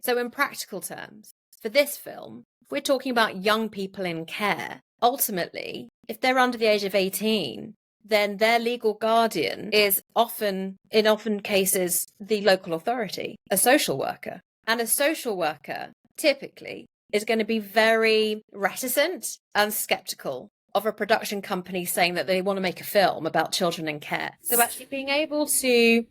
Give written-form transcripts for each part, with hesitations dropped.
So in practical terms, for this film, if we're talking about young people in care, ultimately, if they're under the age of 18, then their legal guardian is often cases, the local authority, a social worker. And a social worker typically is going to be very reticent and skeptical of a production company saying that they want to make a film about children in care. So actually being able to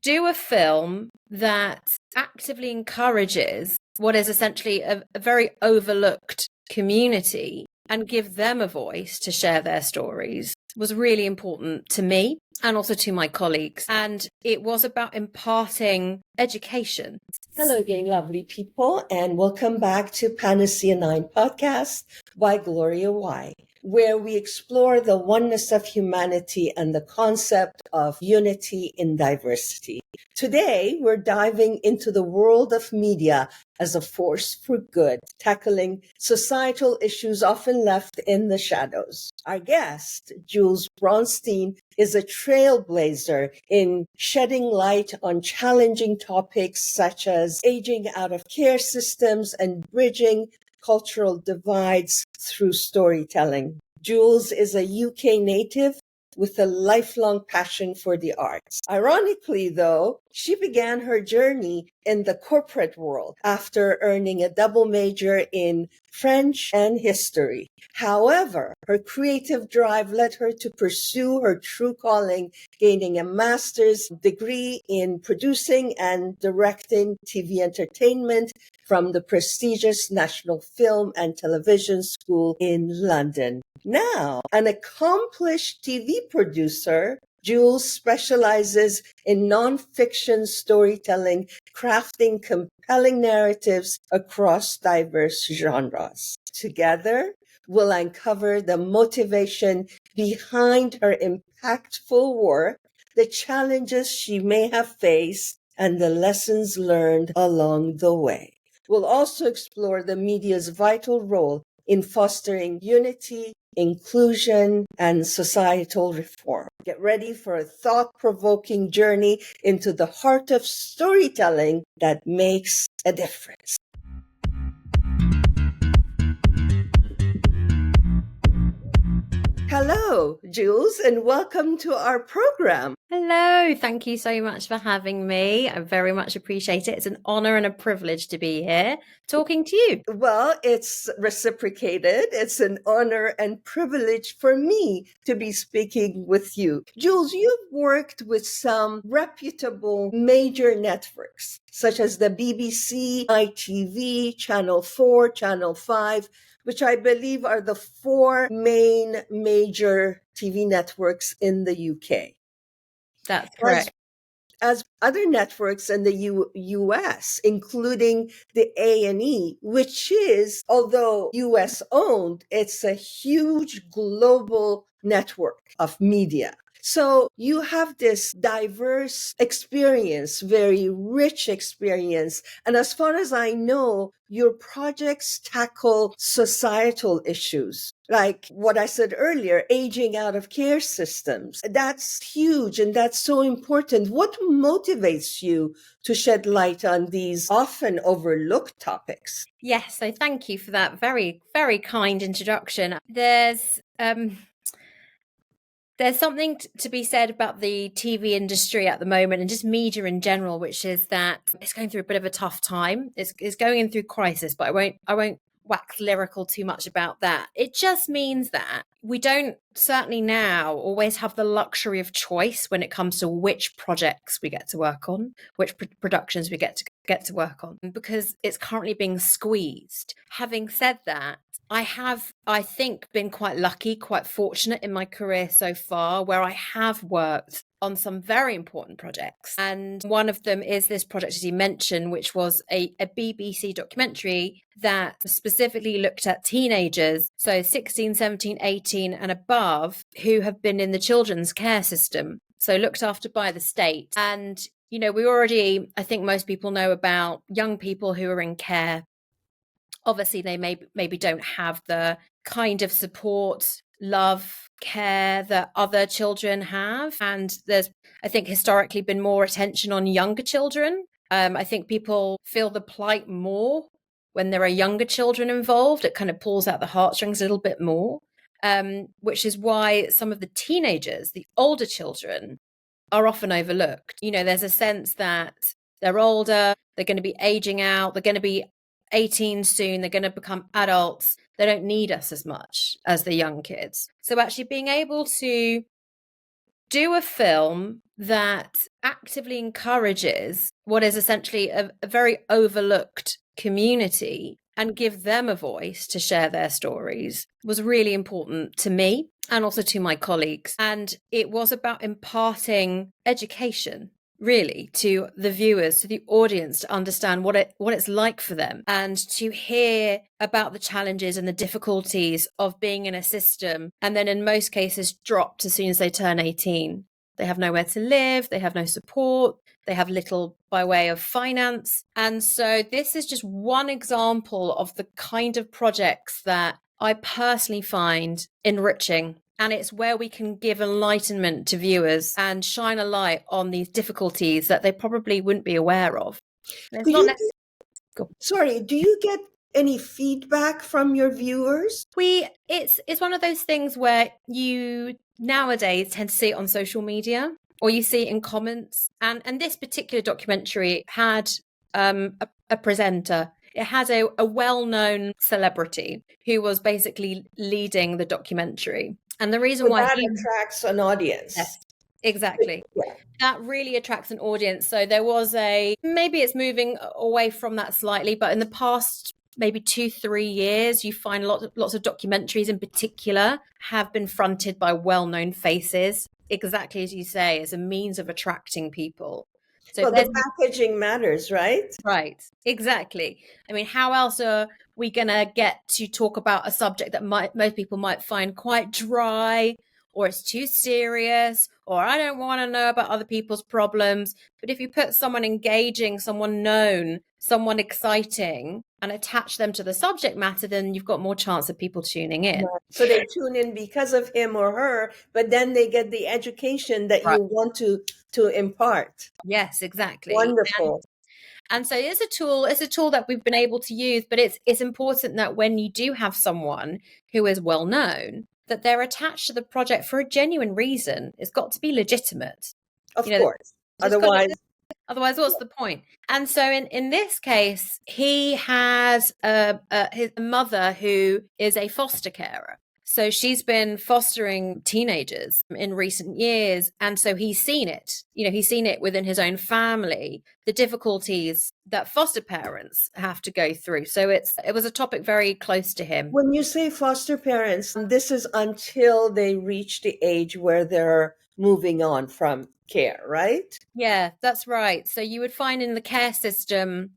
do a film that actively encourages what is essentially a very overlooked community and give them a voice to share their stories was really important to me and also to my colleagues. And it was about imparting education. Hello again, lovely people, and welcome back to Panacea9 podcast by Gloria Y, where we explore the oneness of humanity and the concept of unity in diversity. Today, we're diving into the world of media as a force for good, tackling societal issues often left in the shadows. Our guest, Jules Braunstein, is a trailblazer in shedding light on challenging topics such as aging out of care systems and bridging cultural divides through storytelling. Jules is a UK native with a lifelong passion for the arts. Ironically, though, she began her journey in the corporate world after earning a double major in French and history. However, her creative drive led her to pursue her true calling, gaining a master's degree in producing and directing TV entertainment from the prestigious National Film and Television School in London. Now, an accomplished TV producer, Jules specializes in nonfiction storytelling, crafting compelling narratives across diverse genres. Together, we'll uncover the motivation behind her impactful work, the challenges she may have faced, and the lessons learned along the way. We'll also explore the media's vital role in fostering unity, inclusion, and societal reform. Get ready for a thought-provoking journey into the heart of storytelling that makes a difference. Hello, Jules, and welcome to our program. Hello, thank you so much for having me. I very much appreciate it. It's an honor and a privilege to be here talking to you. Well, it's reciprocated. It's an honor and privilege for me to be speaking with you. Jules, you've worked with some reputable major networks, such as the BBC, ITV, Channel 4, Channel 5, which I believe are the four main major TV networks in the UK. That's correct. As other networks in the US, including the A&E, which is, although US owned, it's a huge global network of media. So you have this diverse experience, very rich experience. And as far as I know, your projects tackle societal issues, like what I said earlier, aging out of care systems. That's huge and that's so important. What motivates you to shed light on these often overlooked topics? Yes, so thank you for that very, very kind introduction. There's something to be said about the TV industry at the moment and just media in general, which is that it's going through a bit of a tough time. It's going in through crisis, but I won't wax lyrical too much about that. It just means that we don't, certainly now, always have the luxury of choice when it comes to which projects we get to work on, which productions we get to work on, because it's currently being squeezed. Having said that, I have, I think, been quite lucky, quite fortunate in my career so far, where I have worked on some very important projects. And one of them is this project, as you mentioned, which was a BBC documentary that specifically looked at teenagers, so 16, 17, 18 and above, who have been in the children's care system, so looked after by the state. And, you know, we already, I think most people know about young people who are in care. Obviously, they maybe don't have the kind of support, love, care that other children have. And there's, I think, historically been more attention on younger children I think people feel the plight more when there are younger children involved. It kind of pulls out the heartstrings a little bit more, which is why some of the teenagers, the older children, are often overlooked. There's a sense that they're older, they're going to be aging out, they're going to be 18 soon, they're going to become adults. They don't need us as much as the young kids. So actually being able to do a film that actively encourages what is essentially a very overlooked community and give them a voice to share their stories was really important to me and also to my colleagues. And it was about imparting education really to the viewers, to the audience, to understand what it's like for them and to hear about the challenges and the difficulties of being in a system and then in most cases dropped as soon as they turn 18. They have nowhere to live, they have no support, they have little by way of finance. And so this is just one example of the kind of projects that I personally find enriching. And it's where we can give enlightenment to viewers and shine a light on these difficulties that they probably wouldn't be aware of. Do you get any feedback from your viewers? It's one of those things where you nowadays tend to see it on social media or you see it in comments. And this particular documentary had a presenter. It had a well-known celebrity who was basically leading the documentary. And the reason why that attracts an audience. Yes, exactly. Yeah. That really attracts an audience. So there was maybe it's moving away from that slightly, but in the past maybe 2-3 years, you find lots of documentaries in particular have been fronted by well-known faces, exactly as you say, as a means of attracting people. So the packaging matters, right? Right, exactly. I mean, how else are we going to get to talk about a subject that most people might find quite dry, or it's too serious, or I don't want to know about other people's problems. But if you put someone engaging, someone known, someone exciting, and attach them to the subject matter, then you've got more chance of people tuning in. Right. So they tune in because of him or her, but then they get the education that you want to impart. Yes, exactly. Wonderful. And so it's a tool that we've been able to use, but it's important that when you do have someone who is well known, that they're attached to the project for a genuine reason. It's got to be legitimate. Of course. Otherwise, what's the point? And so in this case, he has his mother who is a foster carer. So she's been fostering teenagers in recent years. And so he's seen it. He's seen it within his own family, the difficulties that foster parents have to go through. So it was a topic very close to him. When you say foster parents, this is until they reach the age where they're moving on from care, right? Yeah, that's right. So you would find in the care system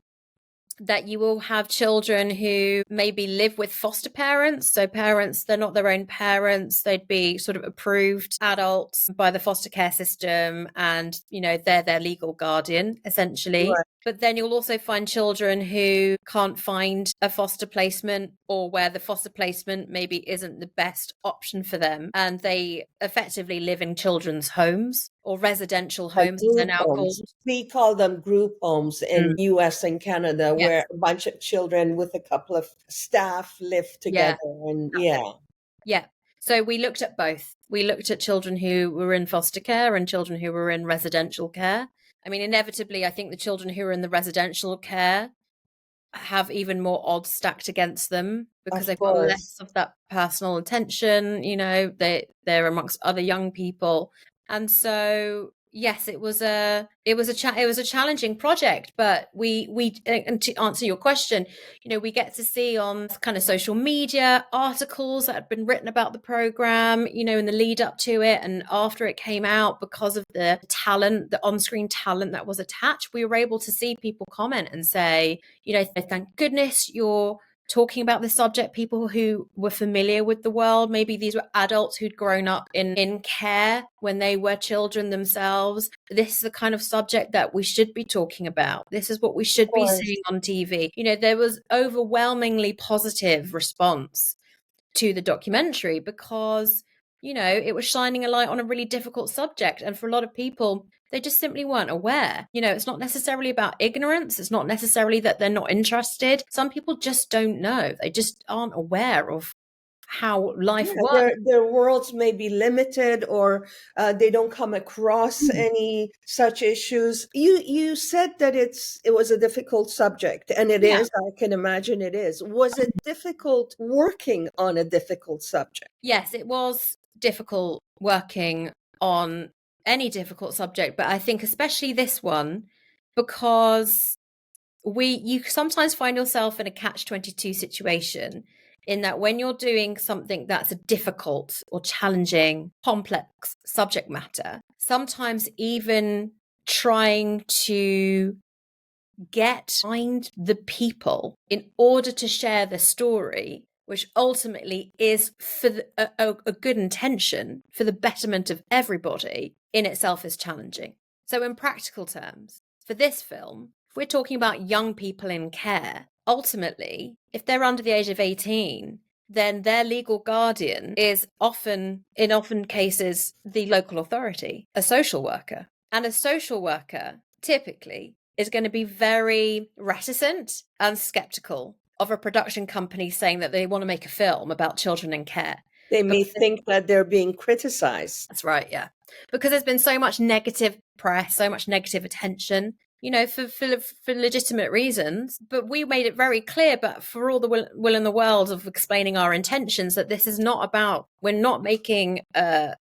that you will have children who maybe live with foster parents. So parents, they're not their own parents. They'd be sort of approved adults by the foster care system and, they're their legal guardian, essentially. Right. But then you'll also find children who can't find a foster placement or where the foster placement maybe isn't the best option for them. And they effectively live in children's homes or residential homes, as they're now called. We call them group homes in US and Canada, where a bunch of children with a couple of staff live together. Yeah. So we looked at both. We looked at children who were in foster care and children who were in residential care. I mean, inevitably, I think the children who are in the residential care have even more odds stacked against them because they've got less of that personal attention. They're amongst other young people. And so, yes, it was a challenging project, but we and to answer your question, we get to see on kind of social media articles that had been written about the program, in the lead up to it and after it came out, because of the talent, the on-screen talent that was attached. We were able to see people comment and say, thank goodness you're talking about this subject, people who were familiar with the world. Maybe these were adults who'd grown up in care when they were children themselves. This is the kind of subject that we should be talking about. This is what we should be seeing on TV. There was overwhelmingly positive response to the documentary because it was shining a light on a really difficult subject. And for a lot of people, they just simply weren't aware. It's not necessarily about ignorance. It's not necessarily that they're not interested. Some people just don't know. They just aren't aware of how life works. Their worlds may be limited, or they don't come across any such issues. You said that it was a difficult subject, and it is. I can imagine it is. Was it difficult working on a difficult subject? Yes, it was difficult working on any difficult subject, but I think especially this one, because you sometimes find yourself in a catch-22 situation, in that when you're doing something that's a difficult or challenging, complex subject matter, sometimes even trying to find the people in order to share the story, which ultimately is for a good intention for the betterment of everybody, in itself is challenging. So in practical terms, for this film, if we're talking about young people in care, ultimately, if they're under the age of 18, then their legal guardian is often cases, the local authority, a social worker. And a social worker typically is going to be very reticent and skeptical of a production company saying that they want to make a film about children in care. They may think that they're being criticized. That's right, yeah. Because there's been so much negative press, so much negative attention, for legitimate reasons. But we made it very clear, but for all the will in the world of explaining our intentions, that this is not about, we're not making a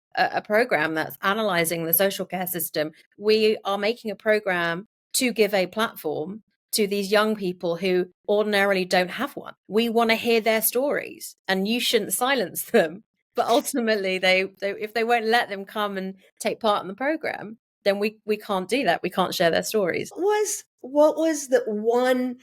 program that's analyzing the social care system. We are making a program to give a platform to these young people who ordinarily don't have one. We want to hear their stories, and you shouldn't silence them. But ultimately, they if they won't let them come and take part in the program, then we can't do that. We can't share their stories. What was the one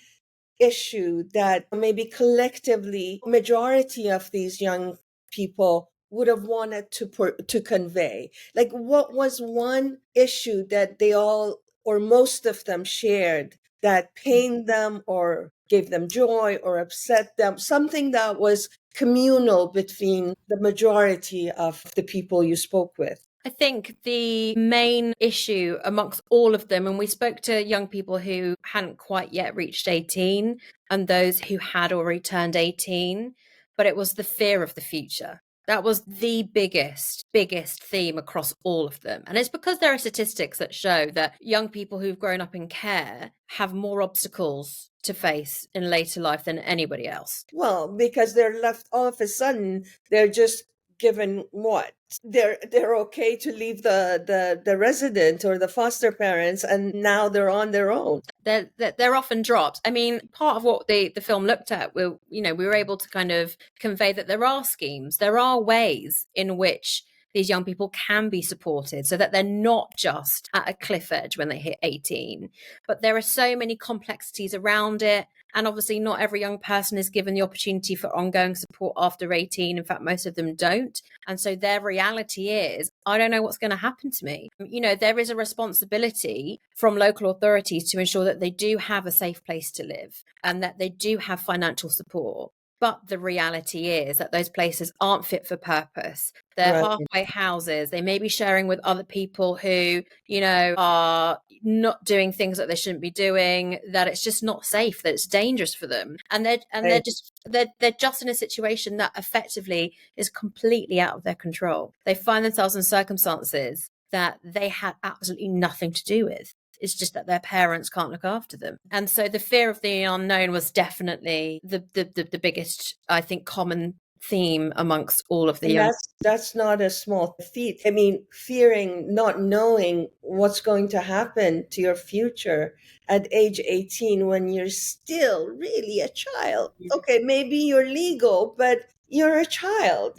issue that maybe collectively majority of these young people would have wanted to convey? Like, what was one issue that they all or most of them shared that pained them or gave them joy or upset them? Something that was communal between the majority of the people you spoke with. I think the main issue amongst all of them, and we spoke to young people who hadn't quite yet reached 18 and those who had already turned 18, but it was the fear of the future. That was the biggest theme across all of them. And it's because there are statistics that show that young people who've grown up in care have more obstacles to face in later life than anybody else. Well, because they're left all of a sudden, they're just given what? They're okay to leave the resident or the foster parents, and now they're on their own. They're often dropped. I mean, part of what the film looked at, we were able to kind of convey that there are schemes, there are ways in which these young people can be supported so that they're not just at a cliff edge when they hit 18. But there are so many complexities around it. And obviously not every young person is given the opportunity for ongoing support after 18. In fact, most of them don't. And so their reality is, I don't know what's going to happen to me. There is a responsibility from local authorities to ensure that they do have a safe place to live and that they do have financial support. But the reality is that those places aren't fit for purpose. They're halfway houses. They may be sharing with other people who, are not doing things that they shouldn't be doing, that it's just not safe, that it's dangerous for them. And they're just in a situation that effectively is completely out of their control. They find themselves in circumstances that they had absolutely nothing to do with. It's just that their parents can't look after them. And so the fear of the unknown was definitely the biggest, I think, common theme amongst all of the young. That's not a small feat. I mean, fearing, not knowing what's going to happen to your future at age 18 when you're still really a child. Okay, maybe you're legal, but you're a child,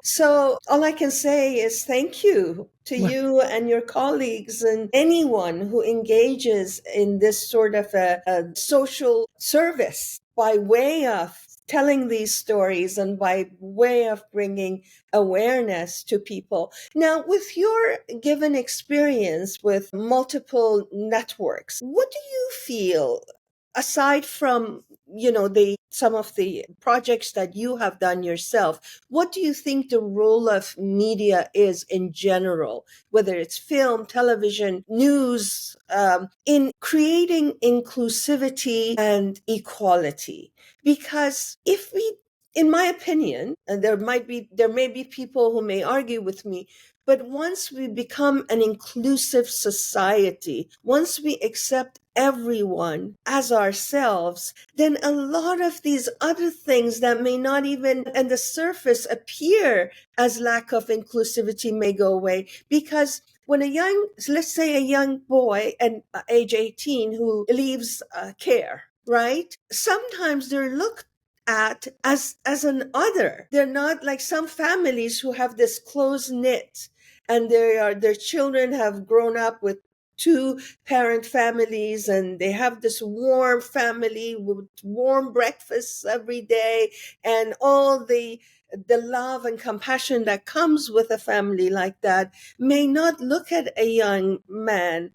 So all I can say is thank you to you and your colleagues and anyone who engages in this sort of a social service by way of telling these stories and by way of bringing awareness to people. Now, with your given experience with multiple networks, what do you feel, aside from some of the projects that you have done yourself, what do you think the role of media is in general, whether it's film, television, news, in creating inclusivity and equality? Because if we, in my opinion, and there may be people who may argue with me, but once we become an inclusive society, once we accept everyone as ourselves, then a lot of these other things that may not even on the surface appear as lack of inclusivity may go away. Because when let's say a young boy and age 18 who leaves care, right? Sometimes they're looked at as an other. They're not like some families who have this close knit, and their children have grown up with two parent families, and they have this warm family with warm breakfasts every day, and all the love and compassion that comes with a family like that, may not look at a young man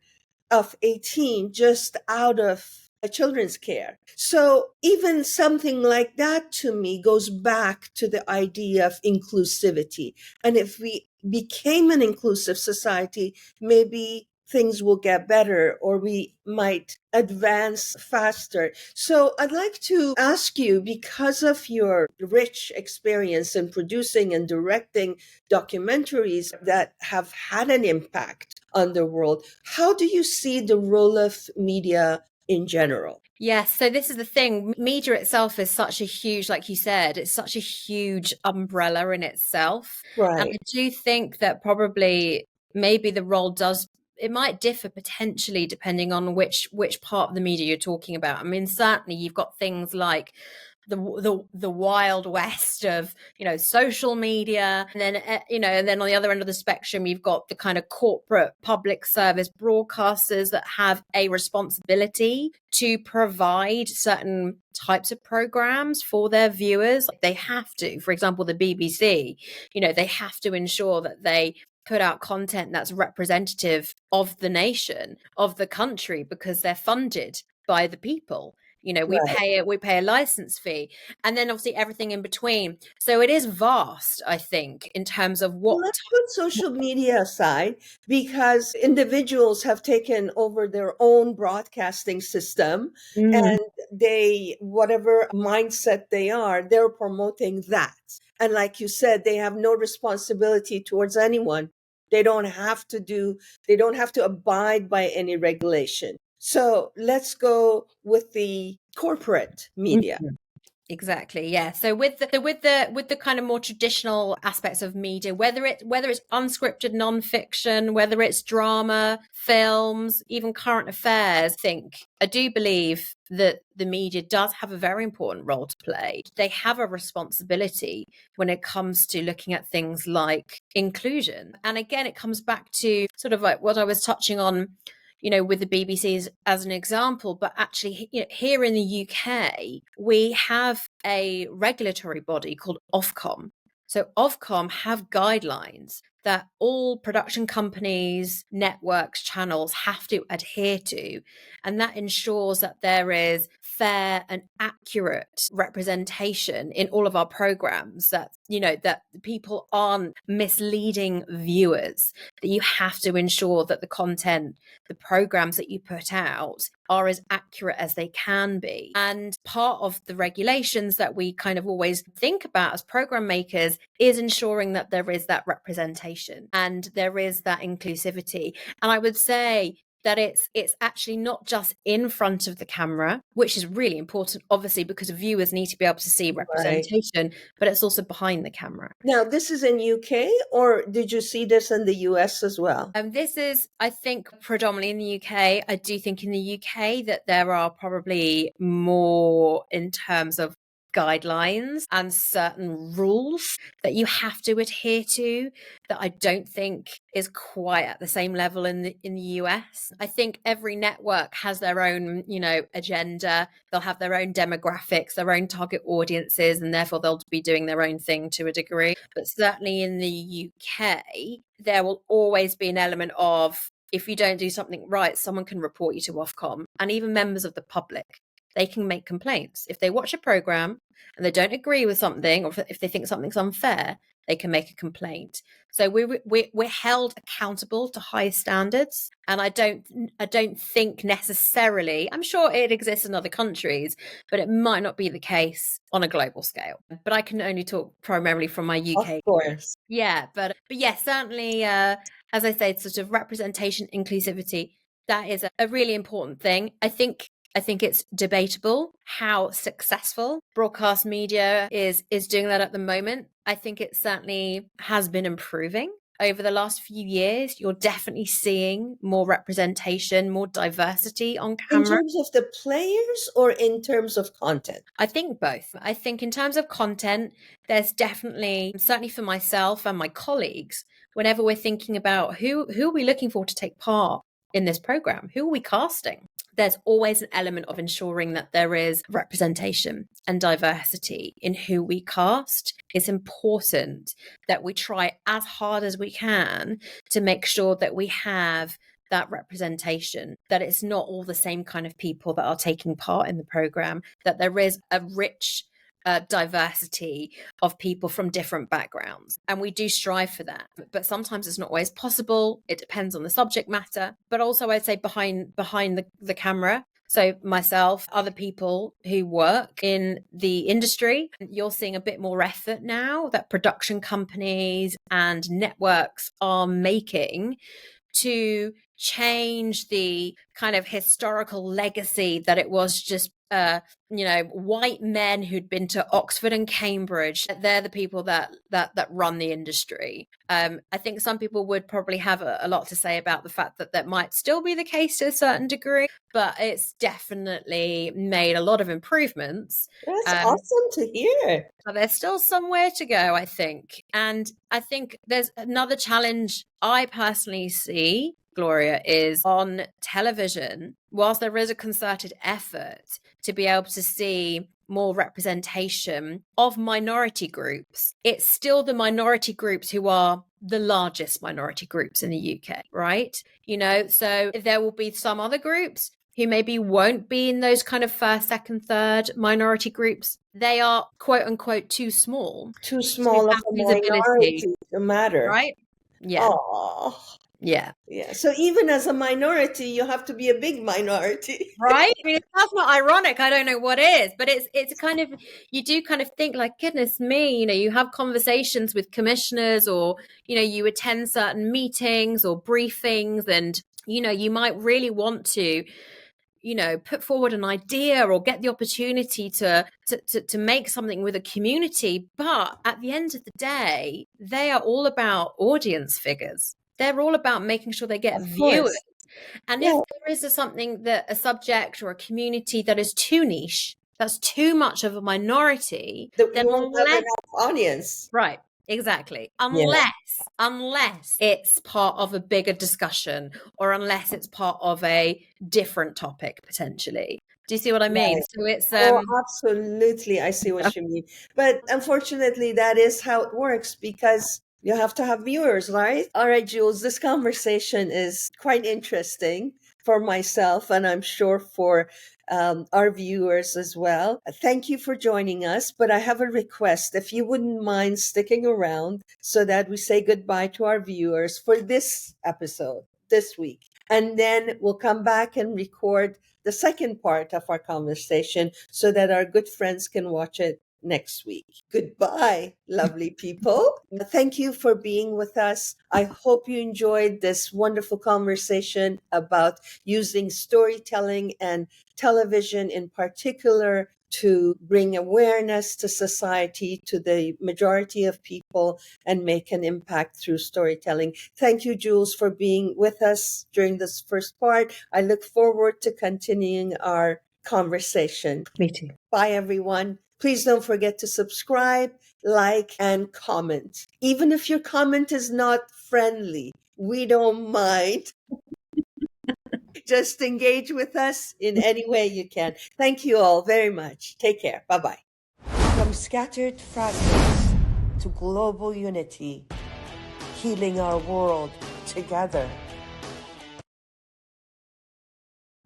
of 18 just out of a children's care. So even something like that to me goes back to the idea of inclusivity. And if we became an inclusive society, maybe things will get better, or we might advance faster. So I'd like to ask you, because of your rich experience in producing and directing documentaries that have had an impact on the world, how do you see the role of media in general? Yes. So this is the thing. Media itself is such a huge, like you said, it's such a huge umbrella in itself. Right. And I do think that probably maybe the role it might differ potentially depending on which part of the media you're talking about. I mean, certainly you've got things like the wild west of social media, and then and then on the other end of the spectrum you've got the kind of corporate public service broadcasters that have a responsibility to provide certain types of programs for their viewers. They have to, for example, the BBC, they have to ensure that they put out content that's representative of the nation, of the country, because they're funded by the people. We pay a license fee, and then obviously everything in between. So it is vast, I think, in terms of what. Let's put social media aside, because individuals have taken over their own broadcasting system, and whatever mindset they're promoting that. And like you said, they have no responsibility towards anyone. They don't have to abide by any regulation. So let's go with the corporate media. Exactly. Yeah. So with the kind of more traditional aspects of media, whether it's unscripted nonfiction, whether it's drama, films, even current affairs, I do believe that the media does have a very important role to play. They have a responsibility when it comes to looking at things like inclusion. And again, it comes back to sort of like what I was touching on, with the BBC's as an example, but actually, here in the UK, we have a regulatory body called Ofcom. So Ofcom have guidelines that all production companies, networks, channels have to adhere to. And that ensures that there is fair and accurate representation in all of our programs, that, that people aren't misleading viewers, that you have to ensure that the content, the programs that you put out are as accurate as they can be. And part of the regulations that we kind of always think about as program makers is ensuring that there is that representation and there is that inclusivity. And I would say that it's actually not just in front of the camera, which is really important, obviously, because viewers need to be able to see representation, but it's also behind the camera. Now, this is in UK, or did you see this in the US as well? This is, I think, predominantly in the UK. I do think in the UK that there are probably more in terms of guidelines and certain rules that you have to adhere to that I don't think is quite at the same level in the US. I think every network has their own, agenda. They'll have their own demographics, their own target audiences, and therefore they'll be doing their own thing to a degree. But certainly in the UK, there will always be an element of, if you don't do something right, someone can report you to Ofcom, and even members of the public they can make complaints. If they watch a program and they don't agree with something, or if they think something's unfair, they can make a complaint. So we're held accountable to high standards, and I don't think necessarily. I'm sure it exists in other countries, but it might not be the case on a global scale. But I can only talk primarily from my UK. Of course. Yeah, but yeah, certainly, as I said, sort of representation, inclusivity, that is a really important thing. I think it's debatable how successful broadcast media is doing that at the moment. I think it certainly has been improving over the last few years. You're definitely seeing more representation, more diversity on camera. In terms of the players or in terms of content? I think both. I think in terms of content, there's definitely, certainly for myself and my colleagues, whenever we're thinking about who are we looking for to take part in this program, who are we casting, there's always an element of ensuring that there is representation and diversity in who we cast. It's important that we try as hard as we can to make sure that we have that representation, that it's not all the same kind of people that are taking part in the program, that there is a rich diversity of people from different backgrounds. And we do strive for that. But sometimes it's not always possible. It depends on the subject matter. But also I'd say behind the camera, so myself, other people who work in the industry, you're seeing a bit more effort now that production companies and networks are making to change the kind of historical legacy that it was just white men who'd been to Oxford and Cambridge. They're the people that run the industry. I think some people would probably have a lot to say about the fact that that might still be the case to a certain degree, but it's definitely made a lot of improvements. That's awesome to hear. But there's still somewhere to go, I think. And I think there's another challenge I personally see, Gloria, is on television. Whilst there is a concerted effort to be able to see more representation of minority groups, it's still the minority groups who are the largest minority groups in the UK, right? So there will be some other groups who maybe won't be in those kind of first, second, third minority groups. They are, quote unquote, too small. Too small of a minority to matter. Right? Yeah. Oh. Yeah. Yeah. So even as a minority, you have to be a big minority. Right? I mean, if that's not ironic, I don't know what is. But it's kind of, you do kind of think like, goodness me, you have conversations with commissioners, or, you attend certain meetings or briefings, and, you might really want to put forward an idea or get the opportunity to make something with a community. But at the end of the day, they are all about audience figures. They're all about making sure they get viewers. And if there is a subject or a community that is too niche, that's too much of a minority, then won't have enough audience. Right. Exactly. Unless it's part of a bigger discussion, or unless it's part of a different topic potentially. Do you see what I mean? Right. So it's absolutely. I see what you mean. But unfortunately, that is how it works, because you have to have viewers, right? All right, Jules, this conversation is quite interesting for myself, and I'm sure for our viewers as well. Thank you for joining us, but I have a request. If you wouldn't mind sticking around so that we say goodbye to our viewers for this episode this week, and then we'll come back and record the second part of our conversation so that our good friends can watch it next week. Goodbye, lovely people. Thank you for being with us. I hope you enjoyed this wonderful conversation about using storytelling and television in particular to bring awareness to society, to the majority of people, and make an impact through storytelling. Thank you, Jules, for being with us during this first part. I look forward to continuing our conversation. Me too. Bye, everyone. Please don't forget to subscribe, like, and comment. Even if your comment is not friendly, we don't mind. Just engage with us in any way you can. Thank you all very much. Take care. Bye-bye. From scattered fragments to global unity, healing our world together.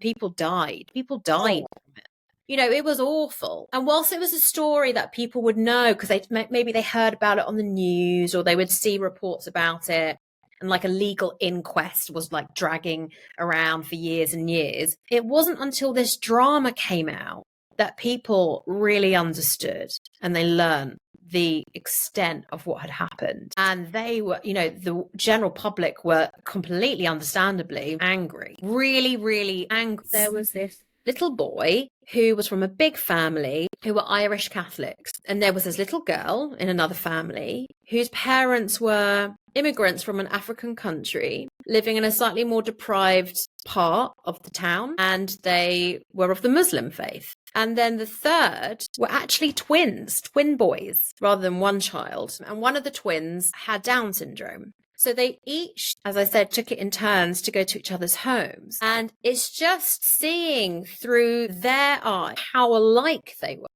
People died. From it. You know, it was awful. And whilst it was a story that people would know because maybe they heard about it on the news or they would see reports about it, and like a legal inquest was like dragging around for years and years, it wasn't until this drama came out that people really understood and they learned the extent of what had happened. And they were, you know, the general public were completely understandably angry, really, really angry. There was this little boy who was from a big family who were Irish Catholics. And there was this little girl in another family whose parents were immigrants from an African country living in a slightly more deprived part of the town. And they were of the Muslim faith. And then the third were actually twins, twin boys, rather than one child. And one of the twins had Down syndrome. So they each, as I said, took it in turns to go to each other's homes. And it's just seeing through their eyes how alike they were.